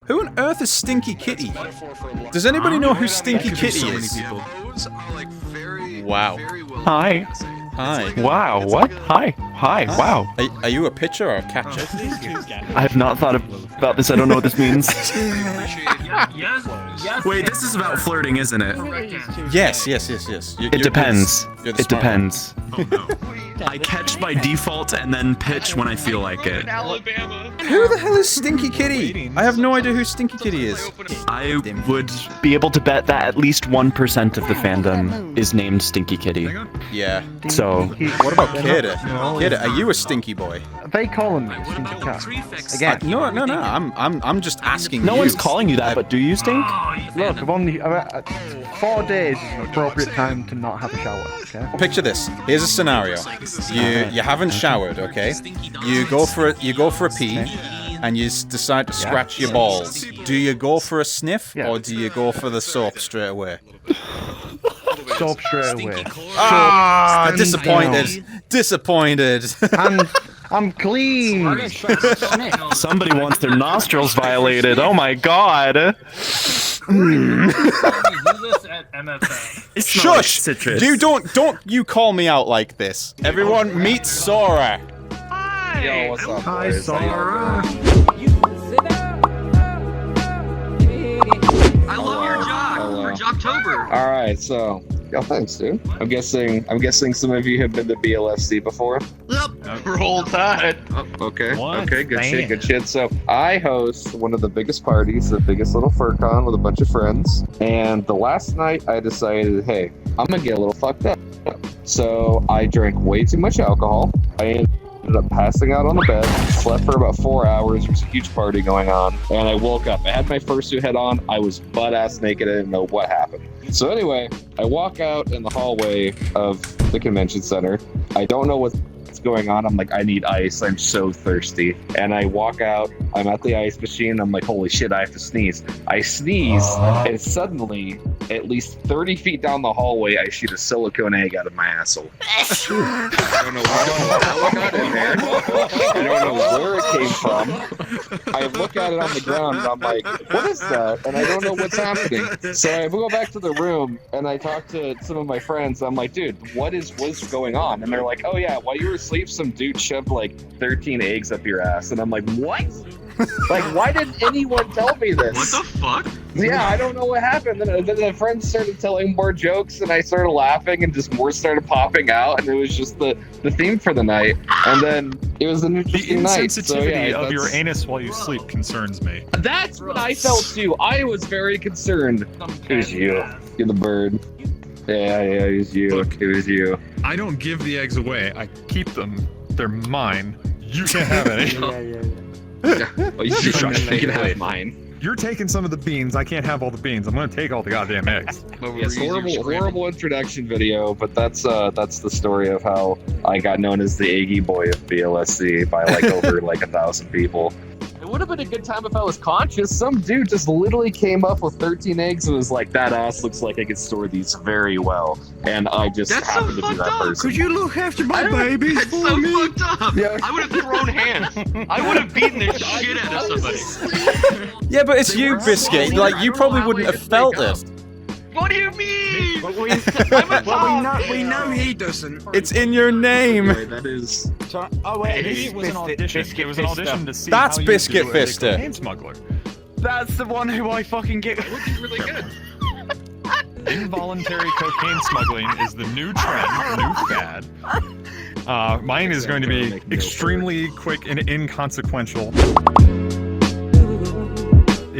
Who on earth is Stinky Kitty? Does anybody know who Stinky Kitty is? Wow. Hi. Hi. Wow, what? Hi. Hi, wow. Are you a pitcher or a catcher? I have not thought about this. I don't know what this means. Wait, this is about flirting, isn't it? Yes. It depends. It depends. I catch by default and then pitch when I feel like it. Who the hell is Stinky Kitty? I have no idea who Stinky Kitty is. I would Be able to bet that at least 1% of the fandom is named Stinky Kitty. Yeah. So, What about Kida? Kida, are you a stinky boy? They call him Stinky Cat. Again, No. I'm just asking. no you. one's calling you that, but do you stink? look, I've only 4 days is an appropriate time to not have a shower. Okay. Picture this. Here's a scenario. You haven't showered, okay? You go for a pee, and you decide to scratch your balls. Do you go for a sniff, or do you go for the soap straight away? Soap straight away. Ah, Stand disappointed. down. Disappointed. I'm clean. Somebody wants their nostrils violated. Oh my god. Shush! You don't you call me out like this. Everyone meet Sora. Yo, what's up? Hi, boys? Sora. I love your job for Jobtober. All right, so yo, thanks, dude. I'm guessing some of you have been to BLFC before. Yep. Roll Tide. Oh, okay. What? Okay, good Damn. shit, good shit. So I host one of the biggest parties, the biggest little FurCon with a bunch of friends. And the last night I decided, hey, I'm gonna get a little fucked up. So I drank way too much alcohol. I ended up passing out on the bed, slept for about 4 hours. There was a huge party going on, and I woke up. I had my fursuit head on. I was butt-ass naked. I didn't know what happened. So anyway, I walk out in the hallway of the convention center. I don't know what's going on. I'm like, I need ice. I'm so thirsty. And I walk out. I'm at the ice machine. I'm like, holy shit, I have to sneeze. I sneeze, and suddenly, at least 30 feet down the hallway, I shoot a silicone egg out of my asshole. I don't know how it got in there. I don't know where it came from. I look at it on the ground, and I'm like, what is that? And I don't know what's happening. So I go back to the room, and I talk to some of my friends. I'm like, dude, what's going on? And they're like, oh yeah, while you were asleep, some dude shoved like 13 eggs up your ass. And I'm like, what? Like, why didn't anyone tell me this? What the fuck? Yeah, I don't know what happened. Then the friends started telling more jokes, and I started laughing, and just more started popping out, and it was just the theme for the night. And then it was an The interesting night. So, insensitivity yeah, of your that's- anus while you sleep concerns me. That's what I felt too. I was very concerned. It was you. You're the bird. Yeah, it was you. Look. It was you. I don't give the eggs away. I keep them. They're mine. You can't have any. Oh, you can have mine. You're taking some of the beans. I can't have all the beans. I'm gonna take all the goddamn eggs. Yes, horrible introduction video, but that's the story of how I got known as the Iggy boy of BLSC by like over like 1,000 people. It would have been a good time if I was conscious. Some dude just literally came up with 13 eggs and was like, that ass looks like I could store these very well. And I just That's so happened to be fucked that up. person. you look after my babies That's so fucked up. Yeah. I would have thrown hands. I would have beaten the shit out of somebody. Yeah, but it's you, Biscuit. Like, you probably wouldn't have felt it. What do you mean? But we know he doesn't. It's in your name. Anyway, that is... Oh Maybe it was an audition. It was an audition to see That's how you Biscuit do as a Fister. cocaine smuggler. That's the one who I fucking get. Really good. Involuntary cocaine smuggling is the new trend, new fad. Mine is going to be extremely quick and inconsequential.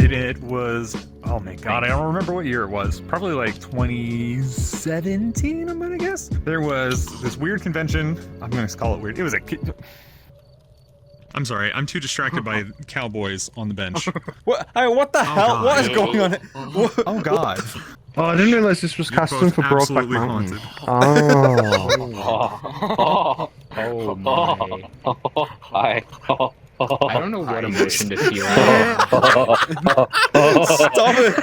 It was, oh my god, I don't remember what year it was. Probably like 2017, I'm gonna guess. There was this weird convention. I'm gonna call it weird. It was a... I'm sorry, I'm too distracted by cowboys on the bench. What the hell? God. What is going on? Oh god. Oh, I didn't realize this was casting for Brokeback Absolutely Mountain. haunted. Oh. Oh my. Hi. I don't know what emotion to feel. Stop it.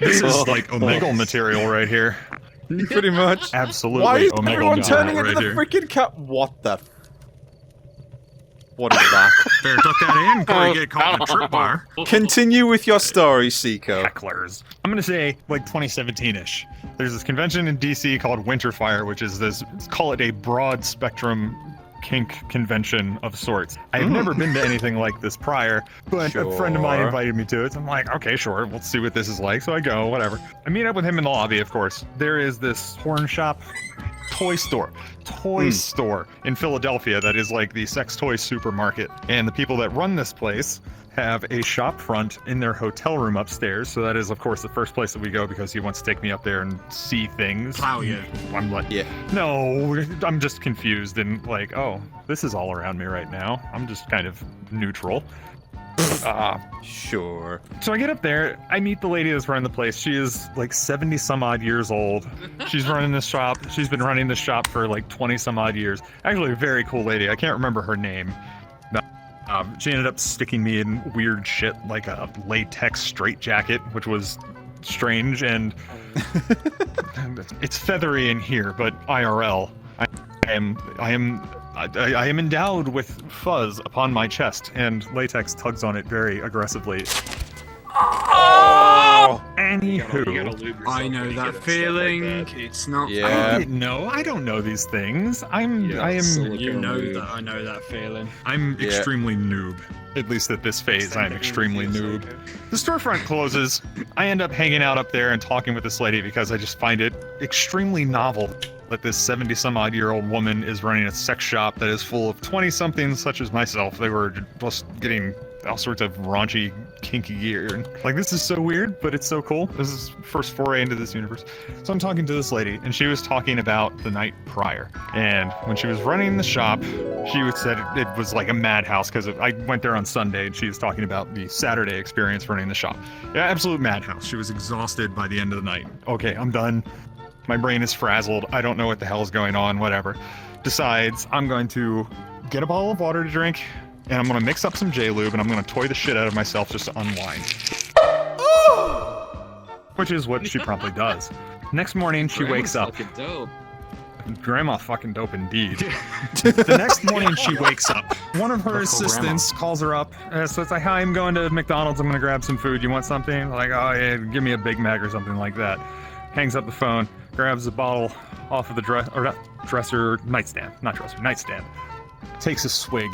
This is like Omegle material right here. Pretty much. Absolutely Why is Omegle everyone material turning into right the here. freaking cat? What the? What is that? Better duck that in before you get caught in a trip bar. Continue with your story, Seiko. Hecklers. I'm gonna say like 2017-ish. There's this convention in DC called Winterfire, which is this, call it a broad spectrum kink convention of sorts. I've never been to anything like this prior, but a friend of mine invited me to it. So I'm like, okay, sure, let's see what this is like. So I go, whatever. I meet up with him in the lobby, of course. There is this porn shop, toy store in Philadelphia that is like the sex toy supermarket. And the people that run this place have a shop front in their hotel room upstairs. So that is, of course, the first place that we go because he wants to take me up there and see things. Oh, yeah. I'm like, no, I'm just confused and like, oh, this is all around me right now. I'm just kind of neutral. Sure. So I get up there, I meet the lady that's running the place. She is like 70 some odd years old. She's running this shop. She's been running this shop for like 20 some odd years. Actually, a very cool lady. I can't remember her name. She ended up sticking me in weird shit like a latex straitjacket, which was strange, and it's feathery in here, but IRL. I am endowed with fuzz upon my chest, and latex tugs on it very aggressively. Oh! Anywho, I know that feeling. It's not. I don't know these things. I know that. I know that feeling. I'm extremely noob. At least at this phase, I'm extremely noob. The storefront closes. I end up hanging out up there and talking with this lady because I just find it extremely novel that this 70-some-odd-year-old woman is running a sex shop that is full of 20-somethings such as myself. They were just getting all sorts of raunchy, kinky gear. And, like, this is so weird, but it's so cool. This is first foray into this universe. So I'm talking to this lady, and she was talking about the night prior. And when she was running the shop, she said it was like a madhouse, because I went there on Sunday, and she was talking about the Saturday experience running the shop. Yeah, absolute madhouse. She was exhausted by the end of the night. Okay, I'm done. My brain is frazzled. I don't know what the hell is going on, whatever. Decides I'm going to get a bottle of water to drink, and I'm going to mix up some j-lube, and I'm going to toy the shit out of myself just to unwind. Which is what she promptly does. Next morning, she wakes up. Grandma fucking dope indeed. The next morning she wakes up. One of her assistants calls her up. So it's like, hi, I'm going to McDonald's. I'm going to grab some food. You want something? Like, oh yeah, give me a Big Mac or something like that. Hangs up the phone, grabs the bottle off of the nightstand. Takes a swig.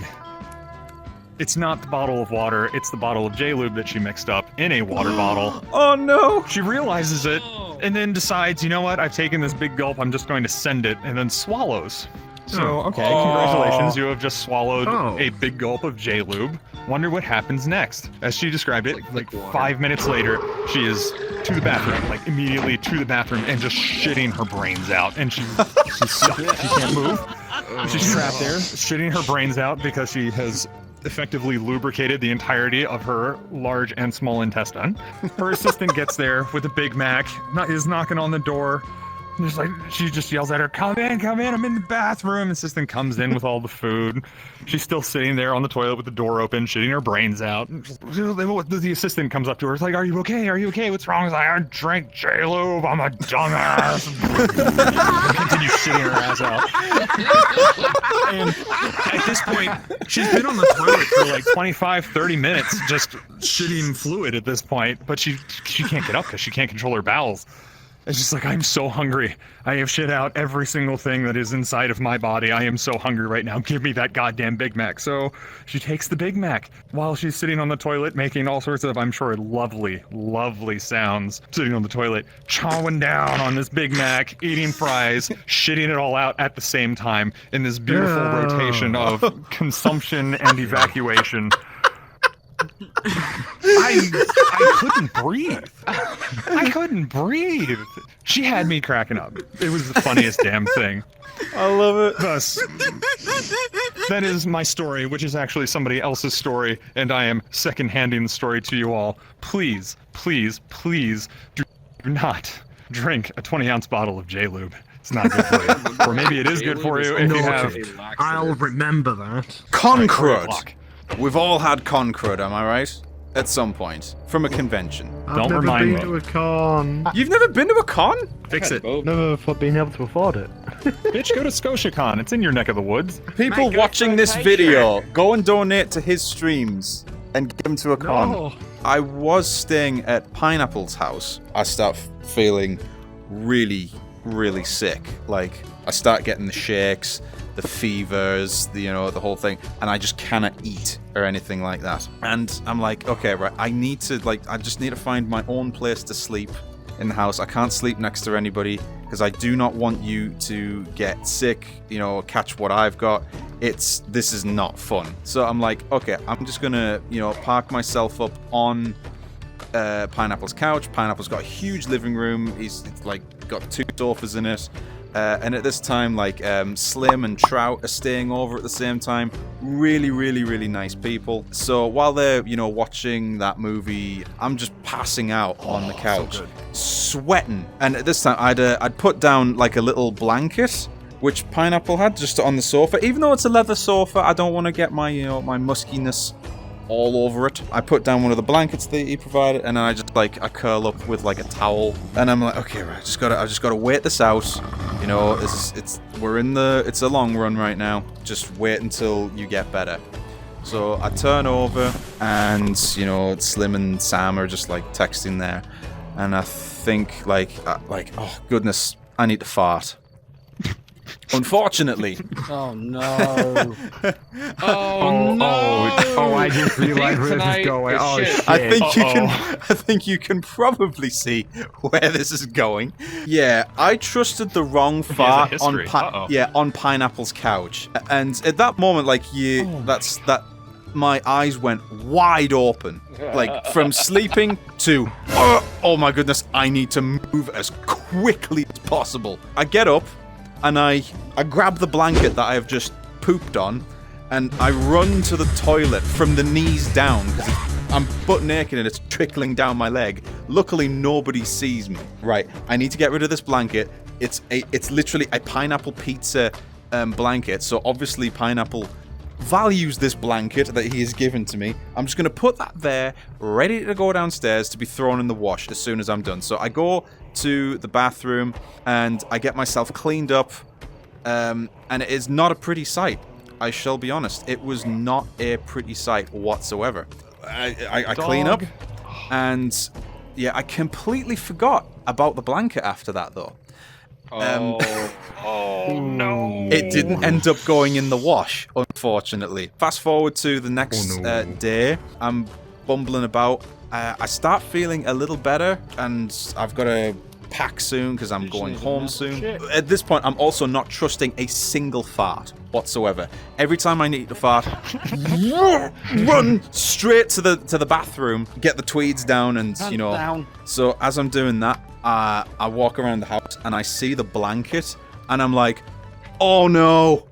It's not the bottle of water, it's the bottle of j-lube that she mixed up in a water bottle. Oh no! She realizes it, and then decides, you know what, I've taken this big gulp, I'm just going to send it, and then swallows. So, okay, congratulations, you have just swallowed a big gulp of j-lube. Wonder what happens next. As she described it, like 5 minutes later, she is to the bathroom, like immediately to the bathroom, and just shitting her brains out. And she's stuck, she can't move. She's trapped there, shitting her brains out because she has effectively lubricated the entirety of her large and small intestine. Her assistant gets there with a Big Mac, is knocking on the door. Just like, she just yells at her, come in, I'm in the bathroom. Assistant comes in with all the food. She's still sitting there on the toilet with the door open, shitting her brains out. The assistant comes up to her, it's like, are you okay? What's wrong? It's like, I drank j-lube, I'm a dumbass. Continue shitting her ass out. And at this point, she's been on the toilet for like 25, 30 minutes, just shitting fluid at this point, but she can't get up because she can't control her bowels. It's just like, I'm so hungry. I have shit out every single thing that is inside of my body. I am so hungry right now. Give me that goddamn Big Mac. So she takes the Big Mac while she's sitting on the toilet, making all sorts of, I'm sure, lovely, lovely sounds. Sitting on the toilet, chowing down on this Big Mac, eating fries, shitting it all out at the same time in this beautiful rotation of consumption and evacuation. I couldn't breathe. I couldn't breathe. She had me cracking up. It was the funniest damn thing. I love it. Thus, that is my story, which is actually somebody else's story, and I am second-handing the story to you all. Please, please, please do not drink a 20-ounce bottle of j-lube. It's not good for you. Or maybe it is good for you if you have... I'll remember that. Concrud. We've all had concrud, am I right? At some point. From a convention. Don't remind me. I've never been to a con. You've never been to a con? Fix it. Never been able to afford it. Bitch, go to ScotiaCon. It's in your neck of the woods. People watching this video, go and donate to his streams and give him to a con. No. I was staying at Pineapple's house. I start feeling really, really sick. Like, I start getting the shakes, the fevers, the whole thing, and I just cannot eat or anything like that. And I'm like, okay, right, I just need to find my own place to sleep in the house. I can't sleep next to anybody because I do not want you to get sick, catch what I've got. This is not fun. So I'm like, okay, I'm just gonna, park myself up on Pineapple's couch. Pineapple's got a huge living room. He's like got 2 sofas in it. And at this time, Slim and Trout are staying over at the same time. Really, really, really nice people. So while they're, watching that movie, I'm just passing out on the couch, sweating. And at this time, I'd put down like a little blanket, which Pineapple had just on the sofa. Even though it's a leather sofa, I don't want to get my, my muskiness all over it. I put down one of the blankets that he provided, and then I just I curl up with like a towel, and I'm like, okay, right, I just gotta wait this out. It's a long run right now. Just wait until you get better. So I turn over, and Slim and Sam are just texting there, and I think oh goodness, I need to fart. Unfortunately. Oh no. Oh, I just realized where this is going. Oh shit. I think you can probably see where this is going. Yeah, I trusted the wrong fart on Pineapple's couch. And at that moment, my eyes went wide open. From sleeping to, oh my goodness, I need to move as quickly as possible. I get up, and I grab the blanket that I have just pooped on, and I run to the toilet from the knees down, because I'm butt naked and it's trickling down my leg. Luckily, nobody sees me. Right, I need to get rid of this blanket. It's literally a pineapple pizza blanket, so obviously Pineapple values this blanket that he has given to me. I'm just going to put that there, ready to go downstairs to be thrown in the wash as soon as I'm done. So I go to the bathroom and I get myself cleaned up, and it is not a pretty sight. I shall be honest, it was not a pretty sight whatsoever. I clean up, and yeah, I completely forgot about the blanket after that though. Oh no! It didn't end up going in the wash, unfortunately. Fast forward to the next day. I'm bumbling about. I start feeling a little better, and I've got to pack soon because I'm going home soon. At this point, I'm also not trusting a single fart whatsoever. Every time I need to fart, run straight to the bathroom, get the tweeds down, and So as I'm doing that, I walk around the house and I see the blanket, and I'm like, oh no,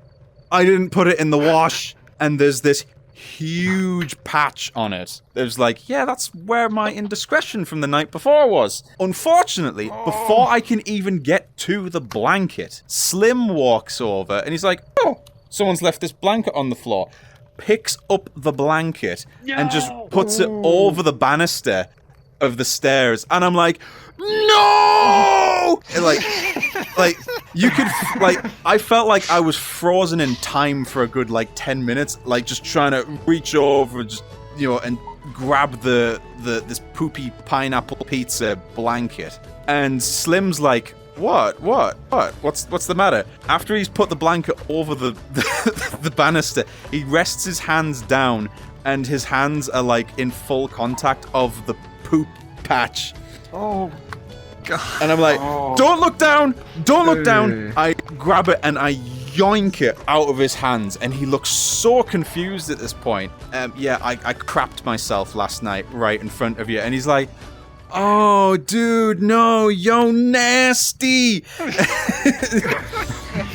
I didn't put it in the wash, and there's this huge patch on it. There's that's where my indiscretion from the night before was. Unfortunately, before I can even get to the blanket, Slim walks over and he's like, oh, someone's left this blanket on the floor. Picks up the blanket and just puts it over the banister of the stairs, and I'm like, no! You could, I felt like I was frozen in time for a good, 10 minutes, just trying to reach over, just, and grab this poopy pineapple pizza blanket. And Slim's like, what? What's the matter? After he's put the blanket over the banister, he rests his hands down, and his hands are, in full contact of the poop patch. Oh, God. And I'm like, don't look down! Don't look down! I grab it and I yoink it out of his hands, and he looks so confused at this point. I crapped myself last night right in front of you, and he's like, oh, dude, no, yo nasty!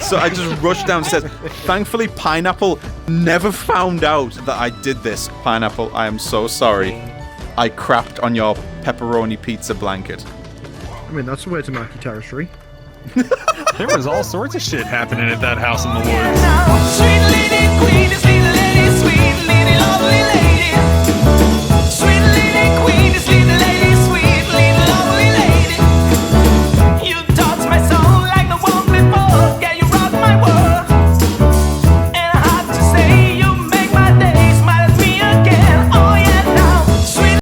So I just rushed downstairs. Thankfully, Pineapple never found out that I did this. Pineapple, I am so sorry. I crapped on your pepperoni pizza blanket. I mean, that's a way to mark your territory. There was all sorts of shit happening at that house in the woods. Sweet lady, queen, sweet lady, lovely lady.